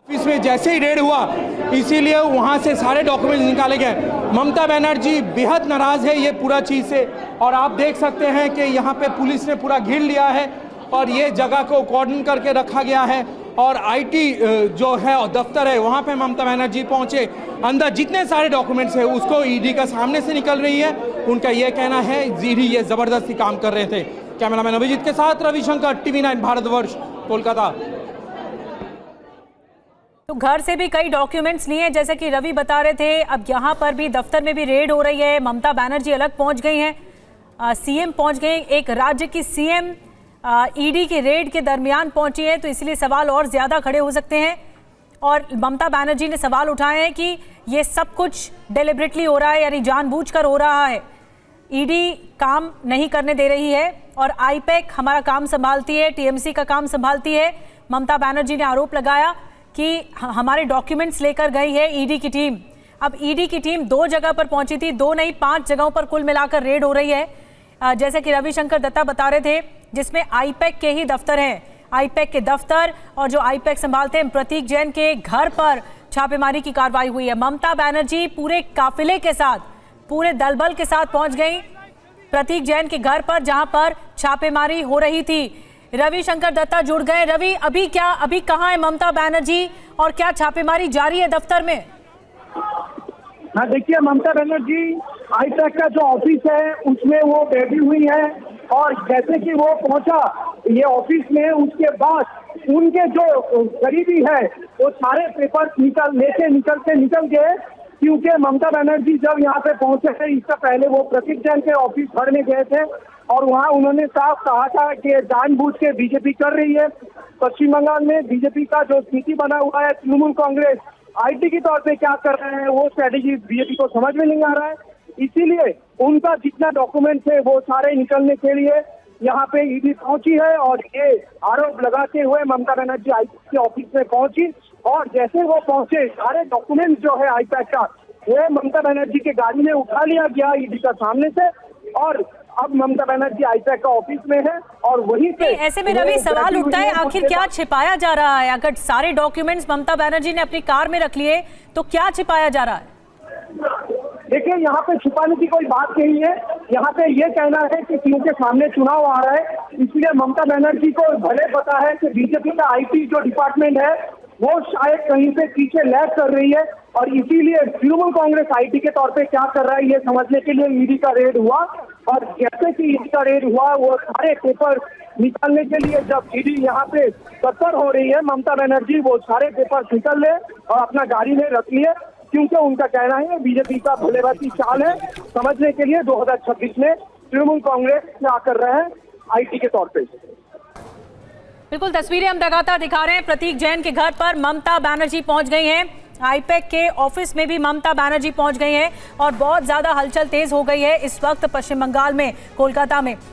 इसमें जैसे ही रेड हुआ इसीलिए वहां से सारे डॉक्यूमेंट्स निकाले गए। ममता बनर्जी बेहद नाराज है ये पूरा चीज़ से, और आप देख सकते हैं कि यहाँ पे पुलिस ने पूरा घेर लिया है और ये जगह को कॉर्डन करके रखा गया है। और आईटी जो है दफ्तर है वहाँ पे ममता बनर्जी पहुँचे, अंदर जितने सारे डॉक्यूमेंट्स हैं उसको ईडी का सामने से निकल रही है। उनका ये कहना है ईडी ये ज़बरदस्ती काम कर रहे थे। कैमरामैन अभिजीत के साथ रविशंकर, TV9 भारतवर्ष, कोलकाता। तो घर से भी कई डॉक्यूमेंट्स लिए हैं, जैसे कि रवि बता रहे थे। अब यहाँ पर भी दफ्तर में भी रेड हो रही है। ममता बनर्जी अलग पहुंच गई हैं, सीएम पहुंच गए, एक राज्य की सीएम ईडी के रेड के दरमियान पहुंची है, तो इसलिए सवाल और ज्यादा खड़े हो सकते हैं। और ममता बनर्जी ने सवाल उठाए हैं कि ये सब कुछ डेलिबरेटली हो रहा है, यानी जानबूझकर हो रहा है। ईडी काम नहीं करने दे रही है और आईपैक हमारा काम संभालती है, टीएमसी का काम संभालती है। ममता बनर्जी ने आरोप लगाया कि हमारे डॉक्यूमेंट्स लेकर गई है ईडी की टीम। अब ईडी की टीम 2 जगह पर पहुंची थी, 2 नहीं 5 जगहों पर कुल मिलाकर रेड हो रही है, जैसे कि रविशंकर दत्ता बता रहे थे, जिसमें आईपैक के ही दफ्तर हैं। आईपैक के दफ्तर और जो आईपैक संभालते हैं प्रतीक जैन के घर पर छापेमारी की कार्रवाई हुई है। ममता बनर्जी पूरे काफिले के साथ, पूरे दलबल के साथ पहुंच गई प्रतीक जैन के घर पर, जहां पर छापेमारी हो रही थी। रविशंकर दत्ता जुड़ गए। रवि, अभी कहाँ है ममता बनर्जी और क्या छापेमारी जारी है दफ्तर में? हाँ, देखिए, ममता बनर्जी आईपैक का जो ऑफिस है उसमें वो बैठी हुई है, और जैसे कि वो पहुंचा ये ऑफिस में, उसके बाद उनके जो करीबी है वो सारे पेपर निकल गए, क्योंकि ममता बनर्जी जब यहाँ पे पहुंचे थे इससे पहले वो प्रतीक जैन के ऑफिस भर में गए थे और वहाँ उन्होंने साफ कहा था कि जानबूझ के बीजेपी कर रही है। पश्चिम बंगाल में बीजेपी का जो स्थिति बना हुआ है, तृणमूल कांग्रेस आईटी के तौर पे क्या कर रहे हैं वो स्ट्रेटेजी बीजेपी को समझ में नहीं आ रहा है, इसीलिए उनका जितना डॉक्यूमेंट है वो सारे निकलने के लिए यहाँ पे ईडी पहुंची है। और ये आरोप लगाते हुए ममता बनर्जी आईपैक के ऑफिस में पहुंची, और जैसे वो पहुंचे सारे डॉक्यूमेंट जो है आईपैक का वो ममता बनर्जी के गाड़ी में उठा लिया गया ईडी का सामने से, और अब ममता बनर्जी आईपैक का ऑफिस में है और वहीं पे ऐसे में रवि सवाल उठता है, आखिर क्या छिपाया जा रहा है? अगर सारे डॉक्यूमेंट्स ममता बनर्जी ने अपनी कार में रख लिए तो क्या छिपाया जा रहा है? देखिए, यहाँ पे छुपाने की कोई बात नहीं है। यहाँ पे ये कहना है कि क्योंकि सामने चुनाव आ रहा है इसलिए ममता बनर्जी को भले पता है कि बीजेपी का आईटी जो डिपार्टमेंट है वो शायद कहीं पे पीछे लैग कर रही है, और इसीलिए तृणमूल कांग्रेस आईटी के तौर पे क्या कर रहा है ये समझने के लिए ईडी का रेड हुआ। और जैसे कि ईडी का रेड हुआ वो सारे पेपर निकालने के लिए जब ईडी यहाँ पे तत्पर हो रही है, ममता बनर्जी वो सारे पेपर निकल ले और अपना गाड़ी में रख लिए, क्योंकि उनका कहना है बीजेपी का भलेबाजी चाल है समझने के लिए 2026 में तृणमूल कांग्रेस क्या कर रहे हैं आईटी के तौर पे। बिल्कुल, तस्वीरें हम लगातार दिखा रहे हैं। प्रतीक जैन के घर पर ममता बनर्जी पहुंच गई हैं, आईपैक के ऑफिस में भी ममता बनर्जी पहुंच गई हैं और बहुत ज्यादा हलचल तेज हो गई है इस वक्त पश्चिम बंगाल में, कोलकाता में।